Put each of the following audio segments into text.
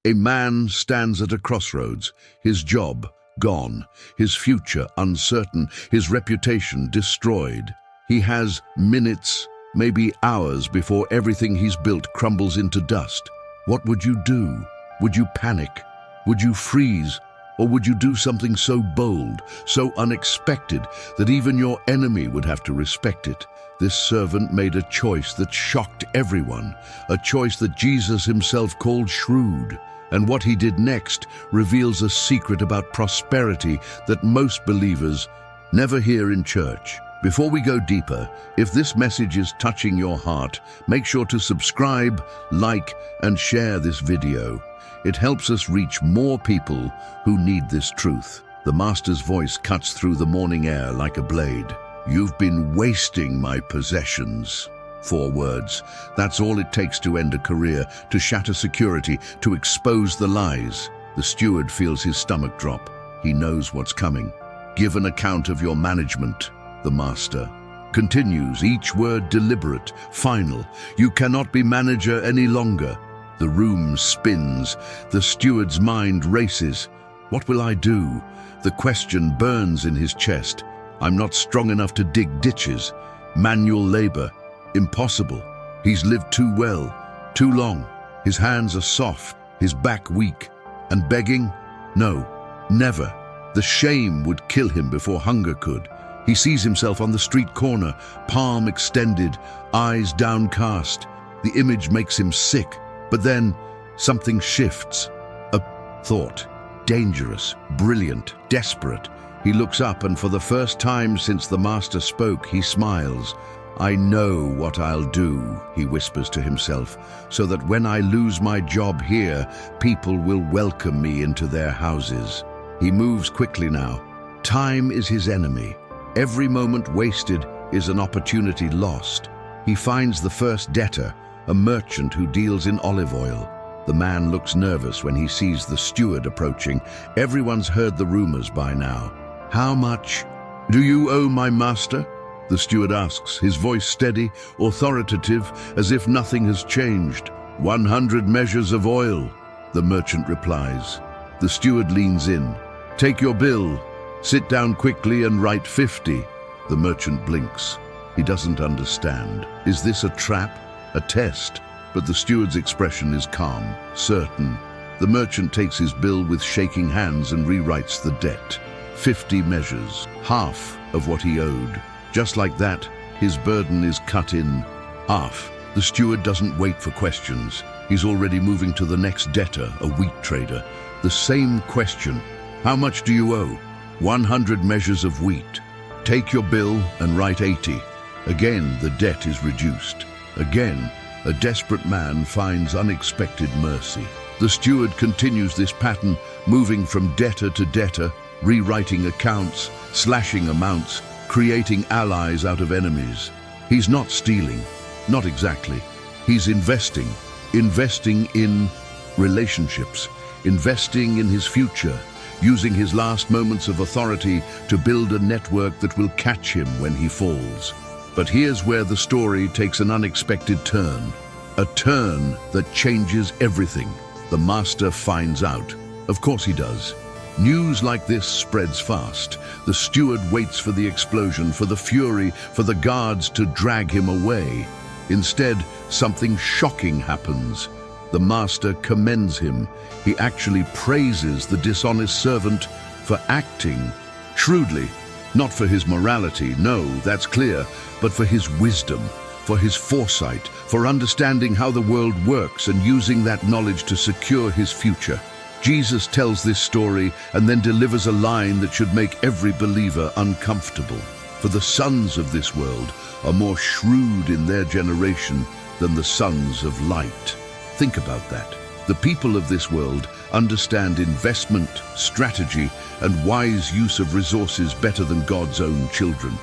A man stands at a crossroads, his job gone, his future uncertain, his reputation destroyed. He has minutes, maybe hours before everything he's built crumbles into dust. What would you do? Would you panic? Would you freeze? Or would you do something so bold, so unexpected, that even your enemy would have to respect it? This servant made a choice that shocked everyone, a choice that Jesus himself called shrewd. And what he did next reveals a secret about prosperity that most believers never hear in church. Before we go deeper, if this message is touching your heart, make sure to subscribe, like, and share this video. It helps us reach more people who need this truth. The Master's voice cuts through the morning air like a blade. You've been wasting my possessions. 4 words. That's all it takes to end a career, to shatter security, to expose the lies. The steward feels his stomach drop. He knows what's coming. Give an account of your management. The Master continues, each word deliberate, final. You cannot be manager any longer. The room spins. The steward's mind races. What will I do? The question burns in his chest. I'm not strong enough to dig ditches. Manual labor. Impossible. He's lived too well, too long. His hands are soft, his back weak. And begging? No, never. The shame would kill him before hunger could. He sees himself on the street corner, palm extended, eyes downcast. The image makes him sick. But then something shifts. A thought. Dangerous, brilliant, desperate. He looks up, and for the first time since the Master spoke, he smiles. I know what I'll do, he whispers to himself, so that when I lose my job here, people will welcome me into their houses. He moves quickly now. Time is his enemy. Every moment wasted is an opportunity lost. He finds the first debtor, a merchant who deals in olive oil. The man looks nervous when he sees the steward approaching. Everyone's heard the rumors by now. How much do you owe my master? The steward asks, his voice steady, authoritative, as if nothing has changed. 100 measures of oil, the merchant replies. The steward leans in. Take your bill. Sit down quickly and write 50. The merchant blinks. He doesn't understand. Is this a trap? A test? But the steward's expression is calm, certain. The merchant takes his bill with shaking hands and rewrites the debt. 50 measures, half of what he owed. Just like that, his burden is cut in half. The steward doesn't wait for questions. He's already moving to the next debtor, a wheat trader. The same question. How much do you owe? 100 measures of wheat. Take your bill and write 80. Again, the debt is reduced. Again, a desperate man finds unexpected mercy. The steward continues this pattern, moving from debtor to debtor, rewriting accounts, slashing amounts, creating allies out of enemies. He's not stealing, not exactly. He's investing in relationships, investing in his future, using his last moments of authority to build a network that will catch him when he falls. But here's where the story takes an unexpected turn. A turn that changes everything. The Master finds out. Of course he does. News like this spreads fast. The steward waits for the explosion, for the fury, for the guards to drag him away. Instead, something shocking happens. The Master commends him. He actually praises the dishonest servant for acting shrewdly. Not for his morality, no, that's clear, but for his wisdom, for his foresight, for understanding how the world works and using that knowledge to secure his future. Jesus tells this story and then delivers a line that should make every believer uncomfortable. For the sons of this world are more shrewd in their generation than the sons of light. Think about that. The people of this world understand investment, strategy, and wise use of resources better than God's own children.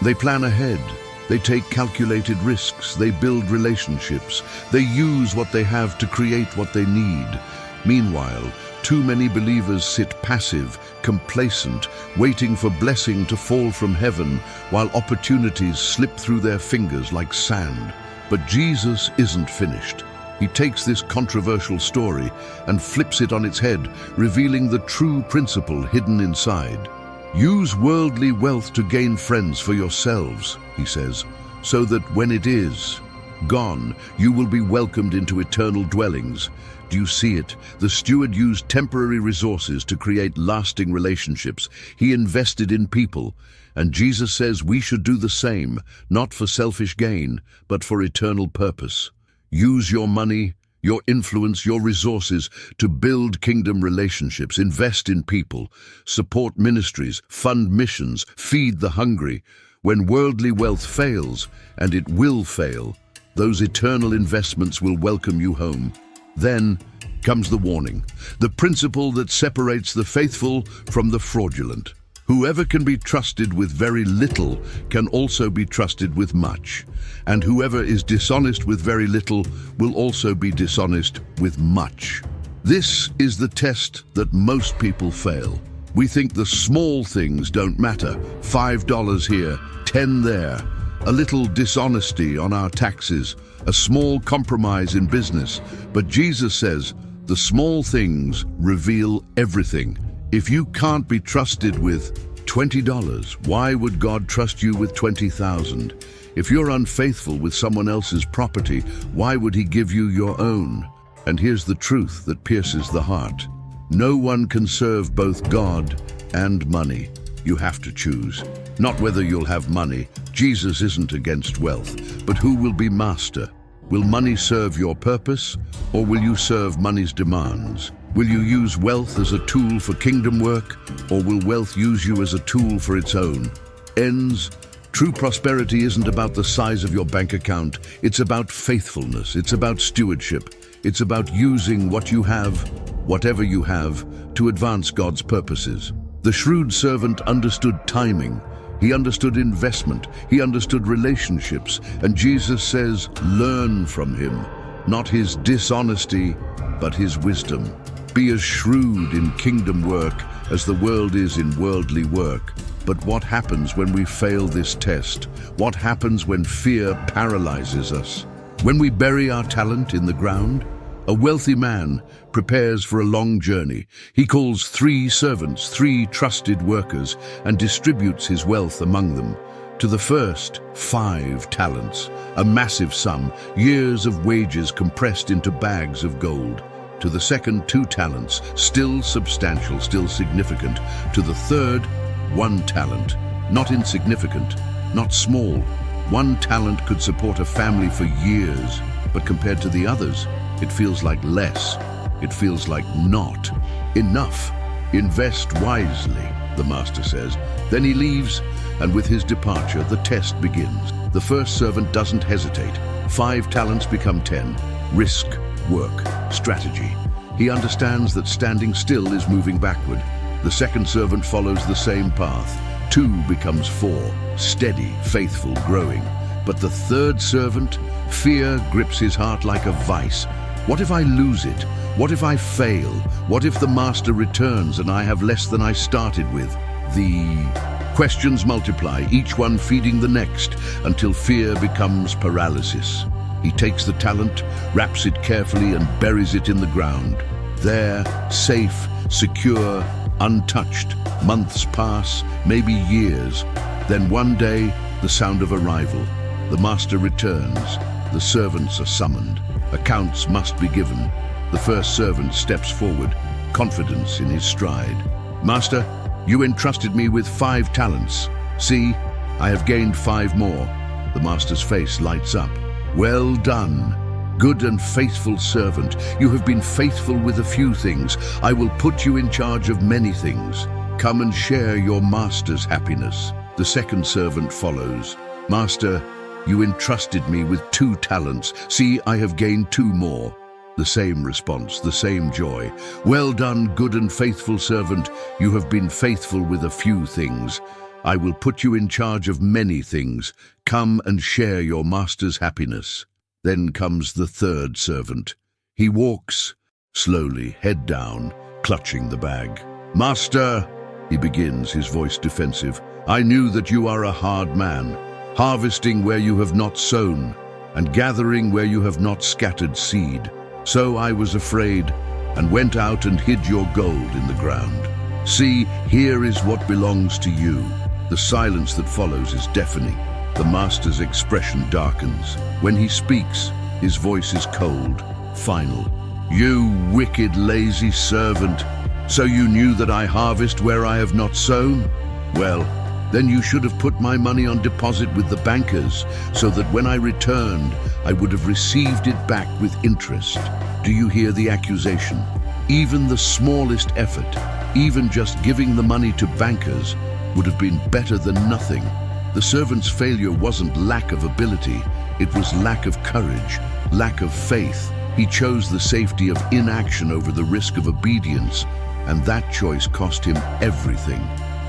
They plan ahead. They take calculated risks. They build relationships. They use what they have to create what they need. Meanwhile, too many believers sit passive, complacent, waiting for blessing to fall from heaven while opportunities slip through their fingers like sand. But Jesus isn't finished. He takes this controversial story and flips it on its head, revealing the true principle hidden inside. Use worldly wealth to gain friends for yourselves, he says, so that when it is gone, you will be welcomed into eternal dwellings. Do you see it? The steward used temporary resources to create lasting relationships. He invested in people. And Jesus says we should do the same, not for selfish gain, but for eternal purpose. Use your money, your influence, your resources to build kingdom relationships, invest in people, support ministries, fund missions, feed the hungry. When worldly wealth fails, and it will fail, those eternal investments will welcome you home. Then comes the warning, the principle that separates the faithful from the fraudulent. Whoever can be trusted with very little can also be trusted with much, and whoever is dishonest with very little will also be dishonest with much. This is the test that most people fail. We think the small things don't matter. $5 here, 10 there. A little dishonesty on our taxes, a small compromise in business. But Jesus says, the small things reveal everything. If you can't be trusted with $20, why would God trust you with 20,000? If you're unfaithful with someone else's property, why would he give you your own? And here's the truth that pierces the heart. No one can serve both God and money. You have to choose. Not whether you'll have money. Jesus isn't against wealth, but who will be master? Will money serve your purpose, or will you serve money's demands? Will you use wealth as a tool for kingdom work, or will wealth use you as a tool for its own ends? True prosperity isn't about the size of your bank account. It's about faithfulness. It's about stewardship. It's about using what you have, whatever you have, to advance God's purposes. The shrewd servant understood timing. He understood investment. He understood relationships. And Jesus says, learn from him, not his dishonesty, but his wisdom. Be as shrewd in kingdom work as the world is in worldly work. But what happens when we fail this test? What happens when fear paralyzes us? When we bury our talent in the ground? A wealthy man prepares for a long journey. He calls 3 servants, 3 trusted workers, and distributes his wealth among them. To the first, 5 talents, a massive sum, years of wages compressed into bags of gold. To the second, 2 talents, still substantial, still significant. To the third, 1 talent, not insignificant, not small. 1 talent could support a family for years, but compared to the others, it feels like less. It feels like not enough. Invest wisely, the master says. Then he leaves, and with his departure, the test begins. The first servant doesn't hesitate. 5 talents become 10. Risk, work, strategy. He understands that standing still is moving backward. The second servant follows the same path. 2 becomes 4. Steady, faithful, growing. But the third servant, fear grips his heart like a vice. What if I lose it? What if I fail? What if the master returns and I have less than I started with? The questions multiply, each one feeding the next, until fear becomes paralysis. He takes the talent, wraps it carefully, and buries it in the ground. There, safe, secure, untouched. Months pass, maybe years. Then one day, the sound of arrival. The master returns. The servants are summoned. Accounts must be given. The first servant steps forward, confidence in his stride. Master, you entrusted me with 5 talents. See, I have gained 5 more. The master's face lights up. Well done, good and faithful servant. You have been faithful with a few things. I will put you in charge of many things. Come and share your master's happiness. The second servant follows. Master, you entrusted me with 2 talents. See, I have gained 2 more. The same response, the same joy. Well done, good and faithful servant. You have been faithful with a few things. I will put you in charge of many things. Come and share your master's happiness. Then comes the third servant. He walks, slowly, head down, clutching the bag. Master, he begins, his voice defensive. I knew that you are a hard man, harvesting where you have not sown, and gathering where you have not scattered seed. So I was afraid, and went out and hid your gold in the ground. See, here is what belongs to you." The silence that follows is deafening. The master's expression darkens. When he speaks, his voice is cold, final. "You wicked, lazy servant, so you knew that I harvest where I have not sown? Well, then you should have put my money on deposit with the bankers, so that when I returned, I would have received it back with interest." Do you hear the accusation? Even the smallest effort, even just giving the money to bankers, would have been better than nothing. The servant's failure wasn't lack of ability, it was lack of courage, lack of faith. He chose the safety of inaction over the risk of obedience, and that choice cost him everything.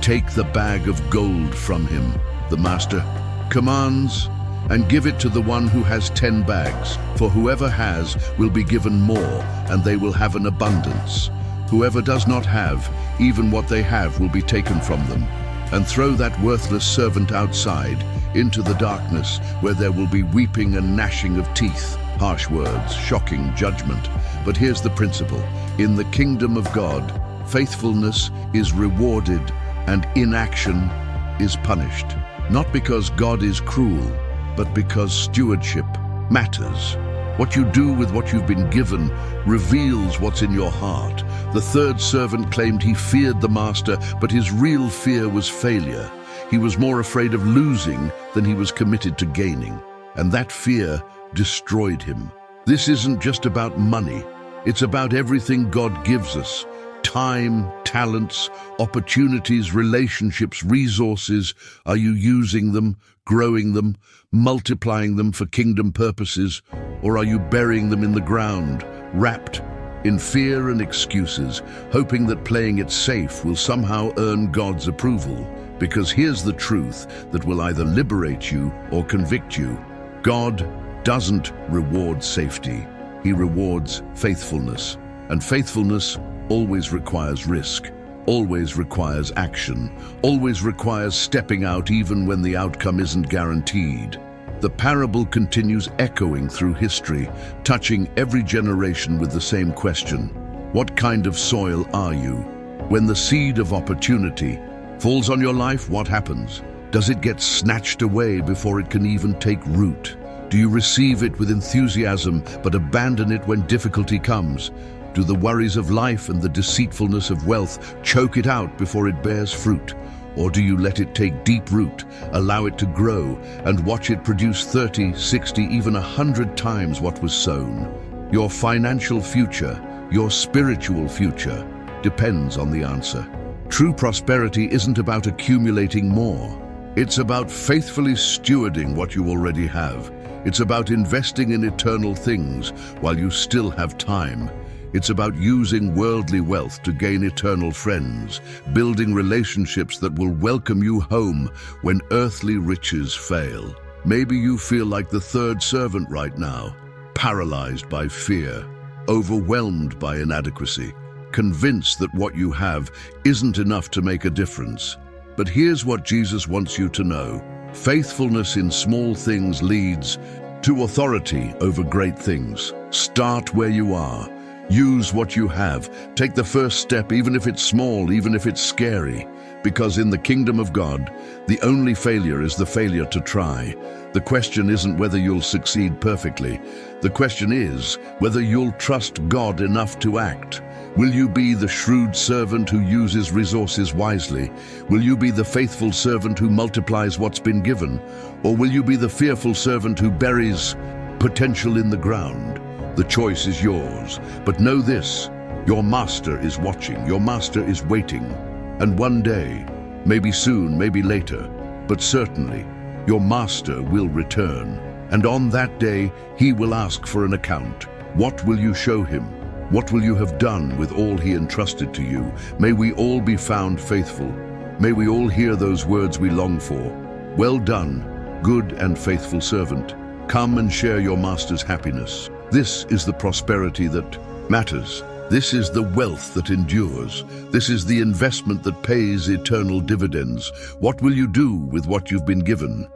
"Take the bag of gold from him," the master commands, "and give it to the one who has 10 bags. For whoever has will be given more, and they will have an abundance. Whoever does not have, even what they have will be taken from them. And throw that worthless servant outside, into the darkness, where there will be weeping and gnashing of teeth." Harsh words, shocking judgment. But here's the principle. In the kingdom of God, faithfulness is rewarded and inaction is punished. Not because God is cruel, but because stewardship matters. What you do with what you've been given reveals what's in your heart. The third servant claimed he feared the master, but his real fear was failure. He was more afraid of losing than he was committed to gaining, and that fear destroyed him. This isn't just about money. It's about everything God gives us. Time, talents, opportunities, relationships, resources. Are you using them, growing them, multiplying them for kingdom purposes? Or are you burying them in the ground, wrapped in fear and excuses, hoping that playing it safe will somehow earn God's approval? Because here's the truth that will either liberate you or convict you. God doesn't reward safety. He rewards faithfulness. And faithfulness always requires risk, always requires action, always requires stepping out even when the outcome isn't guaranteed. The parable continues echoing through history, touching every generation with the same question. What kind of soil are you? When the seed of opportunity falls on your life, what happens? Does it get snatched away before it can even take root? Do you receive it with enthusiasm but abandon it when difficulty comes? Do the worries of life and the deceitfulness of wealth choke it out before it bears fruit? Or do you let it take deep root, allow it to grow, and watch it produce 30, 60, even 100 times what was sown? Your financial future, your spiritual future, depends on the answer. True prosperity isn't about accumulating more. It's about faithfully stewarding what you already have. It's about investing in eternal things while you still have time. It's about using worldly wealth to gain eternal friends, building relationships that will welcome you home when earthly riches fail. Maybe you feel like the third servant right now, paralyzed by fear, overwhelmed by inadequacy, convinced that what you have isn't enough to make a difference. But here's what Jesus wants you to know. Faithfulness in small things leads to authority over great things. Start where you are. Use what you have. Take the first step, even if it's small, even if it's scary. Because in the kingdom of God, the only failure is the failure to try. The question isn't whether you'll succeed perfectly. The question is whether you'll trust God enough to act. Will you be the shrewd servant who uses resources wisely? Will you be the faithful servant who multiplies what's been given? Or will you be the fearful servant who buries potential in the ground? The choice is yours. But know this, your master is watching, your master is waiting. And one day, maybe soon, maybe later, but certainly, your master will return. And on that day, he will ask for an account. What will you show him? What will you have done with all he entrusted to you? May we all be found faithful. May we all hear those words we long for. Well done, good and faithful servant. Come and share your master's happiness. This is the prosperity that matters. This is the wealth that endures. This is the investment that pays eternal dividends. What will you do with what you've been given?